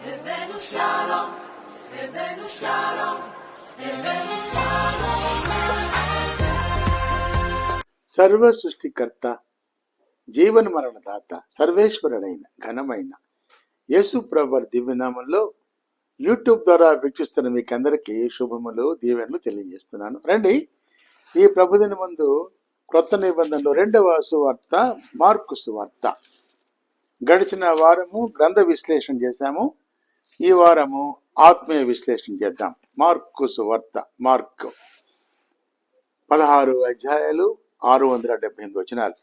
הבאנו שלום, הבאנו שלום, הבאנו שלום. సర్వ సృష్టికర్త, జీవన మరణదాత, సర్వేశ్వరుడైన ఘనమైన యేసు ప్రభువారి దివ్యనామంలో యూట్యూబ్ ద్వారా వీక్షిస్తున్న మీకు అందరికీ శుభములు, దీవెనలు తెలియజేస్తున్నాను. రండి, ఈ ప్రభుదిన ముందు క్రొత్త నిబంధనలో 2వ సువార్త మార్కు సువార్త. గడిచిన వారము గ్రంథ విశ్లేషణ చేశాము. ఈ వారము ఆత్మీయ విశ్లేషణ చేద్దాం. మార్కు సువార్త, మార్కు 16 అధ్యాయాలు, 678 వచనాలు.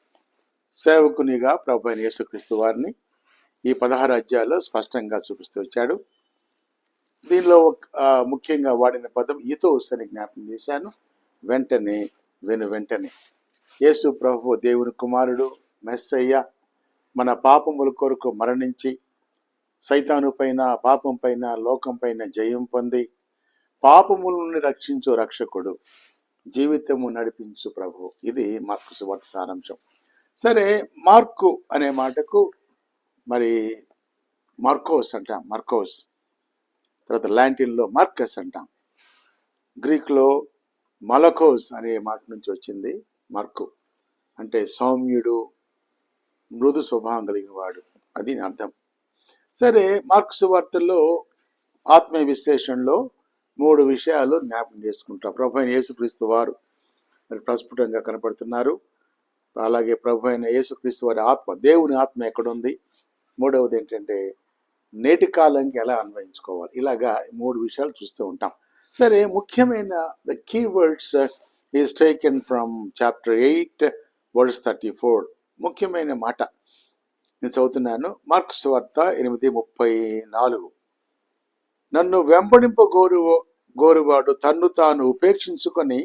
సేవకునిగా ప్రభు అయిన యేసుక్రీస్తు వారిని ఈ 16 అధ్యాయాల్లో స్పష్టంగా చూపిస్తూ వచ్చాడు. దీనిలో ముఖ్యంగా వాడిన పదం ఈతోస్ అని జ్ఞాపకం చేశాను. వెంటనే, వెంటనే. యేసు ప్రభు దేవుని కుమారుడు, మెస్సయ్య, మన పాపముల కొరకు మరణించి సైతాను పైన, పాపం పైన, లోకం పైన జయం పొంది పాపముల నుండి రక్షించు రక్షకుడు, జీవితము నడిపించు ప్రభు. ఇది మార్కు సువార్త సారాంశం. సరే, మార్కు అనే మాటకు మరి మార్కోస్ అంటాం, మార్కోస్. తర్వాత లాటిన్లో మార్కస్ అంటాం. గ్రీక్లో మలకోస్ అనే మాట నుంచి వచ్చింది మార్కు. అంటే సౌమ్యుడు, మృదు స్వభావం కలిగిన వాడు, అది అర్థం. సరే, మార్కు సువార్తల్లో ఆత్మీయ విశ్లేషణలో 3 విషయాలు జ్ఞాపకం చేసుకుంటాం. ప్రభు అయిన యేసుక్రీస్తు వారు మరి ప్రస్ఫుటంగా కనపడుతున్నారు. అలాగే ప్రభు అయిన యేసుక్రీస్తు వారి ఆత్మ, దేవుని ఆత్మ ఎక్కడుంది. మూడవది ఏంటంటే నేటి కాలానికి ఎలా అన్వయించుకోవాలి. ఇలాగా 3 విషయాలు చూస్తూ ఉంటాం. సరే, ముఖ్యమైన the key words is taken from chapter 8 verse 34. ముఖ్యమైన మాట నేను చదువుతున్నాను. మార్కు సువార్త 8:34. నన్ను వెంబడింపగోరువాడు తన్ను తాను ఉపేక్షించుకొని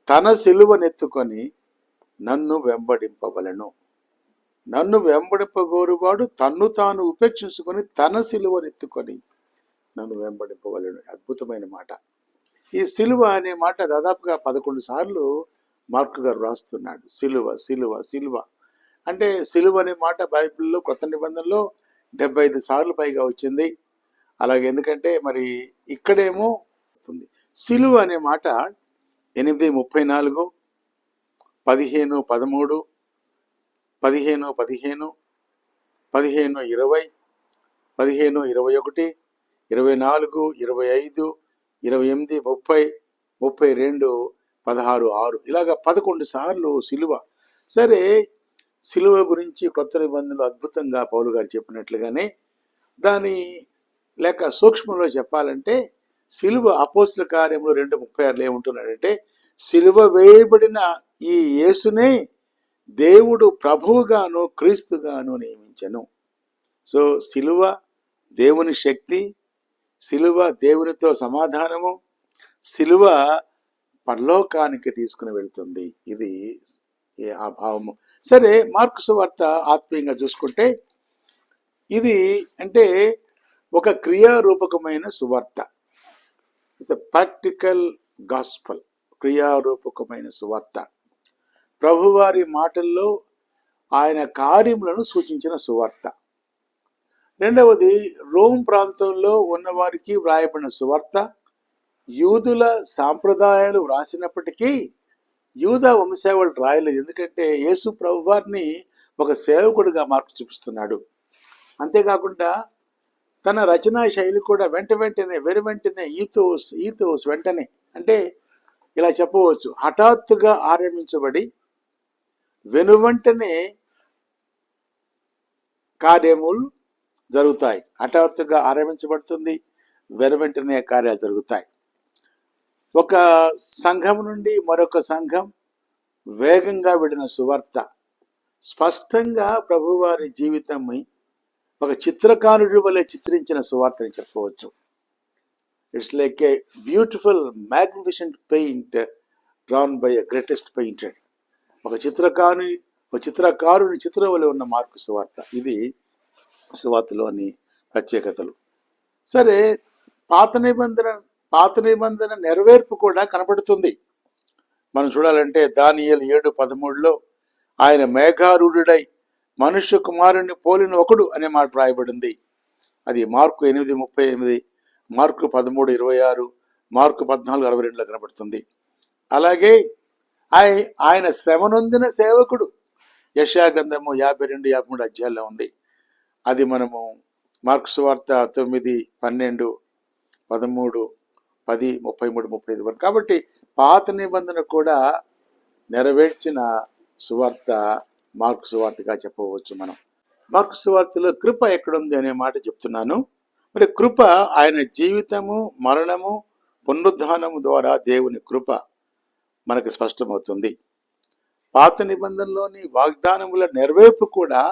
తన సిలువనెత్తుకొని నన్ను వెంబడింపవలెను. నన్ను వెంబడింపగోరువాడు తన్ను తాను ఉపేక్షించుకొని తన సిలువనెత్తుకొని నన్ను వెంబడింపవలెను. అద్భుతమైన మాట. ఈ సిలువ అనే మాట దాదాపుగా 11 సార్లు మార్కు గారు రాస్తున్నాడు. సిలువ, సిలువ, సిలువ. అంటే సిలువ అనే మాట బైబిల్లో కొత్త నిబంధనలో 75 సార్లు పైగా వచ్చింది. అలాగే ఎందుకంటే మరి ఇక్కడేమో సిలువ అనే మాట 8:34, 15:13, 15:15, 15:20, 15:21, 24, 25, 28, 30, 32, 16:6 ఇలాగా 11 సార్లు సిలువ. సరే, సిలువ గురించి కొత్త నిబంధనలు అద్భుతంగా పౌలు గారు చెప్పినట్లుగానే దాని లేక సూక్ష్మంలో చెప్పాలంటే సిలువ అపోస్తుల కార్యంలో 2:36 ఏముంటున్నాడంటే, సిలువ వేయబడిన ఈ యేసునే దేవుడు ప్రభువుగాను క్రీస్తుగాను నియమించెను. సో సిలువ దేవుని శక్తి, సిలువ దేవునితో సమాధానము, సిలువ పరలోకానికి తీసుకుని వెళ్తుంది. ఇది ఆ భావము. సరే, మార్కు సువార్త ఆత్మీయంగా చూసుకుంటే ఇది అంటే ఒక క్రియారూపకమైన సువార్త. It's a practical gospel. క్రియారూపకమైన సువార్త. ప్రభువారి మాటల్లో ఆయన కార్యములను సూచించిన సువార్త. రెండవది, రోమ్ ప్రాంతంలో ఉన్నవారికి వ్రాయబడిన సువార్త. యూదుల సాంప్రదాయాలు వ్రాసినప్పటికీ యూదా వంశావళి రాయలేదు. ఎందుకంటే యేసు ప్రభువారిని ఒక సేవకుడిగా మార్కు చూపిస్తున్నాడు. అంతేకాకుండా తన రచనా శైలి కూడా వెంటనే ఈతోస్ వెంటనే. అంటే ఇలా చెప్పవచ్చు, హఠాత్తుగా ఆరంభించబడి వెనువెంటనే కార్యములు జరుగుతాయి. హఠాత్తుగా ఆరంభించబడుతుంది, వెనువెంటనే కార్యాలు జరుగుతాయి. ఒక సంఘం నుండి మరొక సంఘం వేగంగా విడిన సువార్త. స్పష్టంగా ప్రభువారి జీవితం ఒక చిత్రకారుడి వలె చిత్రించిన సువార్త అని చెప్పవచ్చు. It's like a beautiful magnificent paint drawn by a greatest painter. ఒక చిత్రకారుని చిత్రం వలె ఉన్న మార్కు సువార్త. ఇది సువార్తలోని ప్రత్యేకతలు. సరే, పాత నిబంధన నెరవేర్పు కూడా కనబడుతుంది. మనం చూడాలంటే దానియేలు 7:13 ఆయన మేఘారూఢుడై మనుష్య కుమారుని పోలిన ఒకడు అనే మాట రాయబడింది. అది మార్కు 8:38, మార్కు 13:26, మార్కు 14:62 కనబడుతుంది. అలాగే ఆయన శ్రమ నొందిన సేవకుడు యెషయా గ్రంథము 52, 53 అధ్యాయాల్లో ఉంది. అది మనము మార్కు సువార్త 9, 12, 13, 10, 33, 35 వరకు. కాబట్టి పాత నిబంధన కూడా నెరవేర్చిన సువార్త మార్కు సువార్తగా చెప్పవచ్చు. మనం మార్కు సువార్తలో కృప ఎక్కడుంది అనే మాట చెప్తున్నాను. మరి కృప ఆయన జీవితము, మరణము, పునరుద్ధానము ద్వారా దేవుని కృప మనకు స్పష్టమవుతుంది. పాత నిబంధనలోని వాగ్దానముల నెరవేర్పు కూడా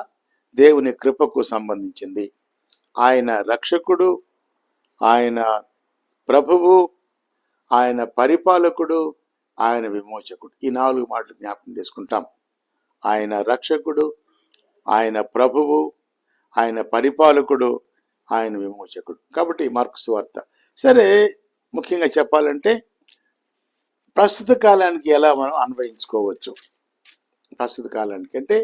దేవుని కృపకు సంబంధించింది. ఆయన రక్షకుడు, ఆయన ప్రభువు, ఆయన పరిపాలకుడు, ఆయన విమోచకుడు. ఈ 4 మాటలు జ్ఞాపకం చేసుకుంటాం. ఆయన రక్షకుడు, ఆయన ప్రభువు, ఆయన పరిపాలకుడు, ఆయన విమోచకుడు. కాబట్టి మార్కు సువార్త. సరే, ముఖ్యంగా చెప్పాలంటే ప్రస్తుత కాలానికి ఎలా మనం అన్వయించుకోవచ్చు? ప్రస్తుత కాలానికి అంటే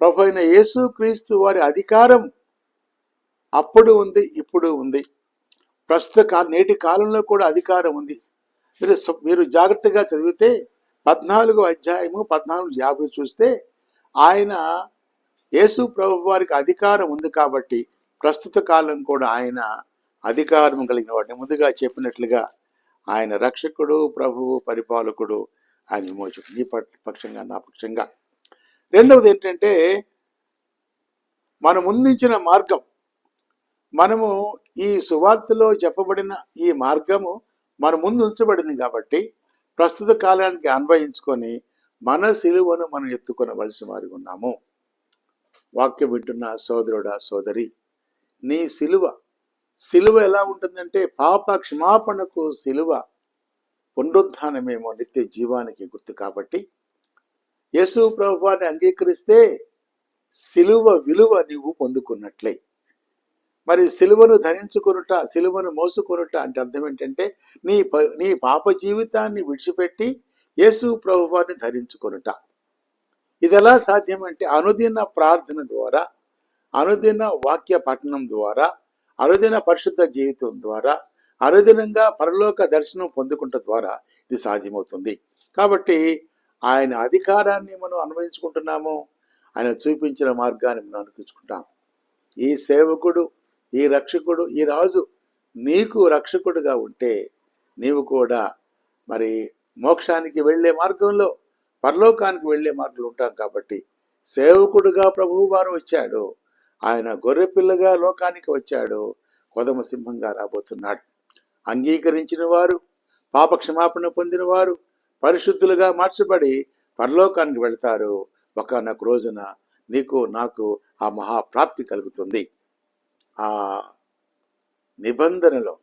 ప్రభు అయిన యేసుక్రీస్తు వారి అధికారం అప్పుడు ఉంది, ఇప్పుడు ఉంది. నేటి కాలంలో కూడా అధికారం ఉంది. మీరు జాగ్రత్తగా చదివితే 14వ అధ్యాయము 14:50 చూస్తే ఆయన యేసు ప్రభు వారికి అధికారం ఉంది. కాబట్టి ప్రస్తుత కాలం కూడా ఆయన అధికారం కలిగిన వాడిని. ముందుగా చెప్పినట్లుగా ఆయన రక్షకుడు, ప్రభువు, పరిపాలకుడు, ఆయన విమోచకుడు. ఈ పక్షంగా, నా పక్షంగా. రెండవది ఏంటంటే మన ముందుంచిన మార్గం. మనము ఈ సువార్తలో చెప్పబడిన ఈ మార్గము మన ముందు ఉంచబడింది. కాబట్టి ప్రస్తుత కాలానికి అన్వయించుకొని మన సిలువను మనం ఎత్తుకొనవలసి వారి ఉన్నాము. వాక్యం వింటున్న సోదరుడా, సోదరి, నీ సిలువ ఎలా ఉంటుందంటే పాప క్షమాపణకు సిలువ, పునరుద్ధానమేమో నిత్య జీవానికి గుర్తు. కాబట్టి యేసు ప్రభువాన్ని అంగీకరిస్తే సిలువ విలువ నీవు పొందుకున్నట్లే. మరి సిలువను ధరించుకొనుట, సిలువను మోసుకొనుట అంటే అర్థం ఏంటంటే నీ పాప జీవితాన్ని విడిచిపెట్టి యేసు ప్రభువాన్ని ధరించుకొనుట. ఇది ఎలా సాధ్యమంటే అనుదిన ప్రార్థన ద్వారా, అనుదిన వాక్య పఠనం ద్వారా, అనుదిన పరిశుద్ధ జీవితం ద్వారా, అనుదినంగా పరలోక దర్శనం పొందుకుంట ద్వారా ఇది సాధ్యమవుతుంది. కాబట్టి ఆయన అధికారాన్ని మనం అన్వయించుకుంటున్నాము. ఆయన చూపించిన మార్గాన్ని మనం అనుకుంటున్నాం. ఈ సేవకుడు, ఈ రక్షకుడు, ఈ రాజు నీకు రక్షకుడుగా ఉంటే నీవు కూడా మరి మోక్షానికి వెళ్ళే మార్గంలో, పరలోకానికి వెళ్ళే మార్గంలో ఉంటాం. కాబట్టి సేవకుడుగా ప్రభువు వారు వచ్చాడు. ఆయన గొర్రెపిల్లగా లోకానికి వచ్చాడు. కొదమ సింహంగా రాబోతున్నాడు. అంగీకరించిన వారు, పాప క్షమాపణ పొందిన వారు పరిశుద్ధులుగా మార్చబడి పరలోకానికి వెళ్తారు. ఒకనొక రోజున నీకు నాకు ఆ మహాప్రాప్తి కలుగుతుంది. ఆ నిబంధనలో,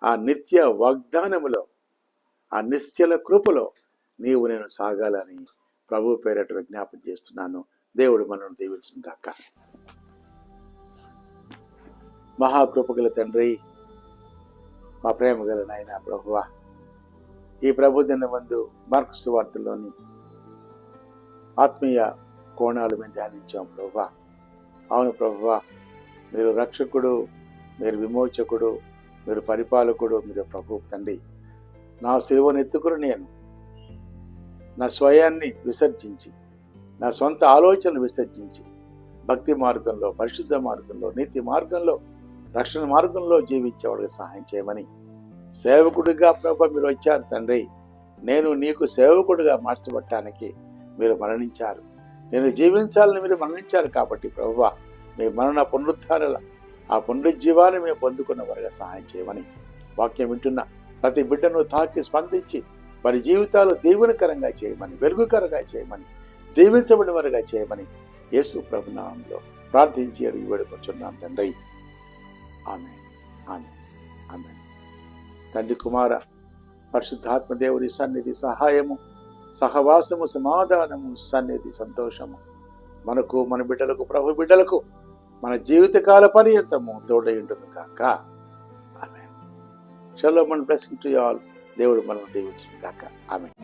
ఆ నిత్య వాగ్దానములో, ఆ నిశ్చల కృపలో నీవు నేను సాగాలని ప్రభు పేరట విజ్ఞాపన చేస్తున్నాను. దేవుడు మనల్ని దీవించును గాక. మహాకృపగల తండ్రి, మా ప్రేమ గల నాయన ప్రభువా, ఈ ప్రభుదిన మందు మార్కు సువార్తలోని ఆత్మీయ కోణాలు మేము ధ్యానించాం ప్రభువా. అవును ప్రభువా, మీరు రక్షకుడు, మీరు విమోచకుడు, మీరు పరిపాలకుడు, మీరు ప్రభు తండ్రి. నా సిలువను ఎత్తుకుని నేను నా స్వయాన్ని విసర్జించి, నా సొంత ఆలోచనలు విసర్జించి భక్తి మార్గంలో, పరిశుద్ధ మార్గంలో, నీతి మార్గంలో, రక్షణ మార్గంలో జీవించేవాడికి సహాయం చేయమని సేవకుడిగా ప్రభు మీరు వచ్చారు తండ్రి. నేను నీకు సేవకుడిగా మార్చబడటానికి మీరు మరణించారు. నేను జీవించాలని మీరు మరణించారు. కాబట్టి ప్రభువా, మీ మరణ పునరుద్ధారాల ఆ పునరుజ్జీవాన్ని మేము పొందుకున్న వారిగా సహాయం చేయమని వాక్యం వింటున్న ప్రతి బిడ్డను తాకి స్పందించి వారి జీవితాలు దీవెనకరంగా చేయమని, వెలుగుకరంగా చేయమని, దీవించబడిన వారిగా చేయమని యేసు ప్రభు నామములో ప్రార్థించి అడిగి వేడుకొంచున్నాం తండ్రి. ఆమేన్, ఆమేన్, ఆమేన్. తండ్రి, కుమార, పరిశుద్ధాత్మ దేవుని సన్నిధి, సహాయము, సహవాసము, సమాధానము, సన్నిధి, సంతోషము మనకు, మన బిడ్డలకు, ప్రభు బిడ్డలకు మన జీవితకాల పర్యంతము తోడయుండును గాక. Amen. Shalom and blessing to you all. దేవుడు మనల్ని దీవించును గాక. ఆమేన్.